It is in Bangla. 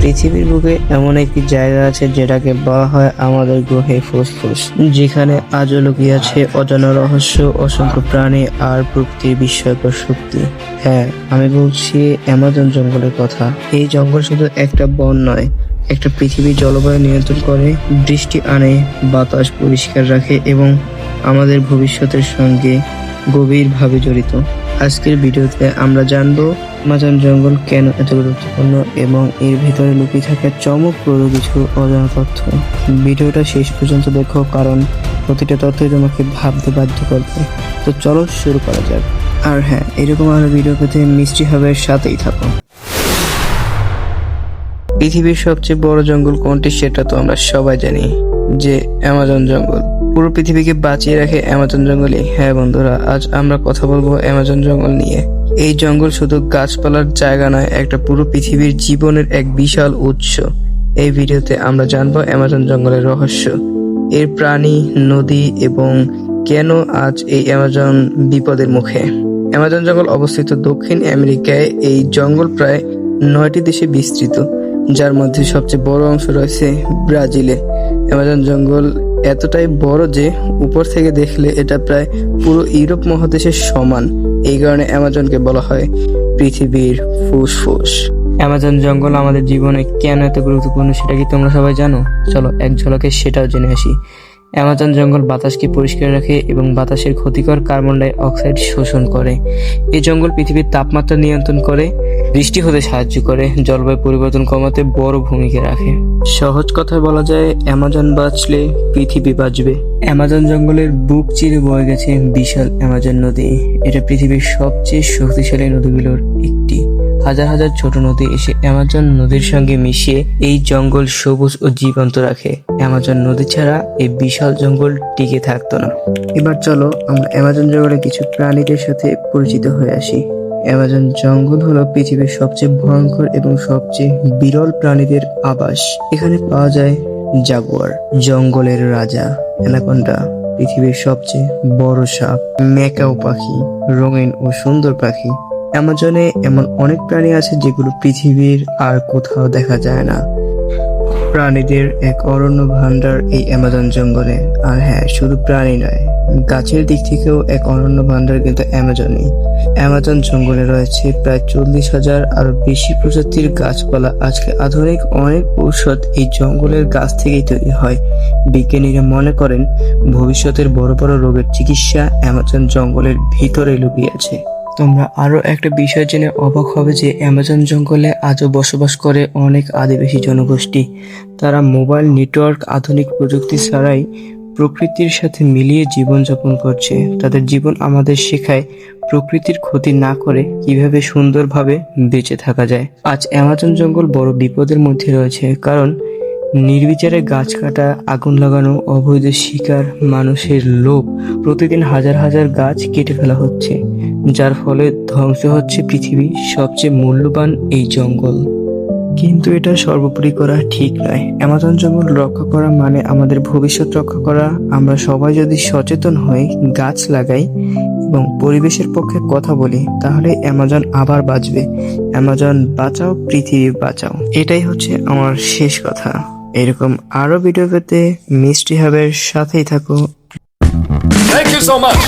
পৃথিবীর বুকে এমন একটি জায়গা আছে যেটাকে বলা হয় আমাদের গ্রহের ফুসফুস, যেখানে আজও লুকিয়ে আছে অজানা রহস্য, অসংখ্য প্রাণী আর প্রকৃতির বিস্ময়কর শক্তি। হ্যাঁ, আমি বলছি অ্যামাজন জঙ্গলের কথা। এই জঙ্গল শুধু একটা বন নয়, একটা পৃথিবীর জলবায়ু নিয়ন্ত্রণ করে, বৃষ্টি আনে, বাতাস পরিষ্কার রাখে এবং আমাদের ভবিষ্যতের সঙ্গে গভীরভাবে জড়িত। আজকের ভিডিওতে আমরা জানবো অ্যামাজন জঙ্গল কেন এত গুরুত্বপূর্ণ এবং এর ভিতরে লুকিয়ে থাকা চমকপ্রদ কিছু অজানা তথ্য। ভিডিওটা শেষ পর্যন্ত দেখো, কারণ প্রতিটা তথ্যই তোমাকে ভাবতে বাধ্য করবে। তো চলো শুরু করা যাক। আর হ্যাঁ, এরকম আরো ভিডিও পেতে মিষ্টি হাবের সাথেই থাকো। পৃথিবীর সবচেয়ে বড় জঙ্গল কোনটি সেটা তো আমরা সবাই জানি, যে অ্যামাজন জঙ্গল। পুরো পৃথিবীকে বাঁচিয়ে রাখে অ্যামাজন জঙ্গলই। হ্যাঁ বন্ধুরা, আজ আমরা কথা বলবো অ্যামাজন জঙ্গল নিয়ে। এই জঙ্গল শুধু গাছপালার জায়গা নয়, একটা পুরো পৃথিবীর জীবনের এক বিশাল উৎস। এই ভিডিওতে আমরা জানবো অ্যামাজন জঙ্গলের রহস্য, এর প্রাণী, নদী এবং কেন আজ এই অ্যামাজন বিপদের মুখে। অ্যামাজন জঙ্গল অবস্থিত দক্ষিণ আমেরিকায়। এই জঙ্গল প্রায় 9টি দেশে বিস্তৃত, যার মধ্যে সবচেয়ে বড় অংশ রয়েছে ব্রাজিলে। অ্যামাজন জঙ্গল এতটাই বড় যে উপর থেকে দেখলে এটা প্রায় পুরো ইউরোপ মহাদেশের সমান। এই কারণে অ্যামাজনকে বলা হয় পৃথিবীর ফুসফুস। অ্যামাজন জঙ্গল আমাদের জীবনে কেন এত গুরুত্বপূর্ণ সেটা কি তোমরা সবাই জানো? চলো এক ঝলকে সেটাও জেনে আসি। অ্যামাজন জঙ্গল বাতাসকে পরিষ্কার রাখে এবং বাতাসের ক্ষতিকর কার্বন ডাই অক্সাইড শোষণ করে। এই জঙ্গল পৃথিবীর তাপমাত্রা নিয়ন্ত্রণ করে, বৃষ্টি হতে সাহায্য করে, জলবায়ু পরিবর্তন কমাতে বড় ভূমিকা রাখে। সহজ কথায় বলা যায়, অ্যামাজন বাঁচলে পৃথিবী বাঁচবে। অ্যামাজন জঙ্গলের বুক চিরে বয়ে গেছে বিশাল অ্যামাজন নদী। এটা পৃথিবীর সবচেয়ে শক্তিশালী নদীগুলোর একটি। হাজার হাজার ছোট নদী এসে অ্যামাজন নদীর সঙ্গে মিশিয়ে এই জঙ্গল সবুজ ও জীবন্ত রাখে। অ্যামাজন নদী ছাড়া এই বিশাল জঙ্গল টিকে থাকতো না। এবার চলো আমরা অ্যামাজন জঙ্গলে কিছু প্রাণীদের সাথে পরিচিত হয়ে আসি। অ্যামাজন জঙ্গল হলো পৃথিবীর সবচেয়ে ভয়ঙ্কর এবং সবচেয়ে বিরল প্রাণীদের আবাস। এখানে পাওয়া যায় জাগুয়ার, জঙ্গলের রাজা; অ্যানাকোন্ডা, পৃথিবীর সবচেয়ে বড় সাপ; ম্যাকাও পাখি, রঙিন ও সুন্দর পাখি। অ্যামাজনে এমন অনেক প্রাণী আছে যেগুলো পৃথিবীর আর কোথাও দেখা যায় না। প্রাণীদের এক অরণ্য ভান্ডার এই অ্যামাজন জঙ্গলে। আর হ্যাঁ, শুধু প্রাণী নয়, গাছের দিক থেকেও এক অরণ্য ভান্ডার কিন্তু অ্যামাজনই। অ্যামাজন জঙ্গলে রয়েছে প্রায় 40,000 আরো বেশি প্রজাতির গাছপালা। আজকে আধুনিক অনেক ঔষধ এই জঙ্গলের গাছ থেকেই তৈরি হয়। বিজ্ঞানীরা মনে করেন ভবিষ্যতের বড় বড় রোগের চিকিৎসা অ্যামাজন জঙ্গলের ভিতরে লুকিয়ে আছে। তোমরা আরো একটা বিষয় জেনে অবাক হবে যে অ্যামাজন জঙ্গলে আজও বসবাস করে অনেক আদিবাসী জনগোষ্ঠী। তারা মোবাইল নেটওয়ার্ক, আধুনিক প্রযুক্তি ছাড়াই প্রকৃতির সাথে মিলিয়ে জীবনযাপন করছে। তাদের জীবন আমাদের শেখায় প্রকৃতির ক্ষতি না করে কিভাবে সুন্দরভাবে বেঁচে থাকা যায়। আজ অ্যামাজন জঙ্গল বড় বিপদের মধ্যে রয়েছে, কারণ নির্বিচারে গাছ কাটা, আগুন লাগানো, অবৈধ শিকার, মানুষের লোভ। প্রতিদিন হাজার হাজার গাছ কেটে ফেলা হচ্ছে, যার ফলে ধ্বংস হচ্ছে পৃথিবীর সবচেয়ে মূল্যবান এই জঙ্গল। কিন্তু এটা সর্বোপরি করা ঠিক নয়। অ্যামাজন জঙ্গল রক্ষা করা মানে আমাদের ভবিষ্যৎ রক্ষা করা। আমরা সবাই যদি সচেতন হই, গাছ লাগাই এবং পরিবেশের পক্ষে কথা বলি, তাহলে অ্যামাজন আবার বাঁচবে। অ্যামাজন বাঁচাও, পৃথিবী বাঁচাও। এটাই হচ্ছে আমার শেষ কথা। এরকম আরো ভিডিও পেতে মিষ্টি হাবের সাথেই থাকো। Thank you so much.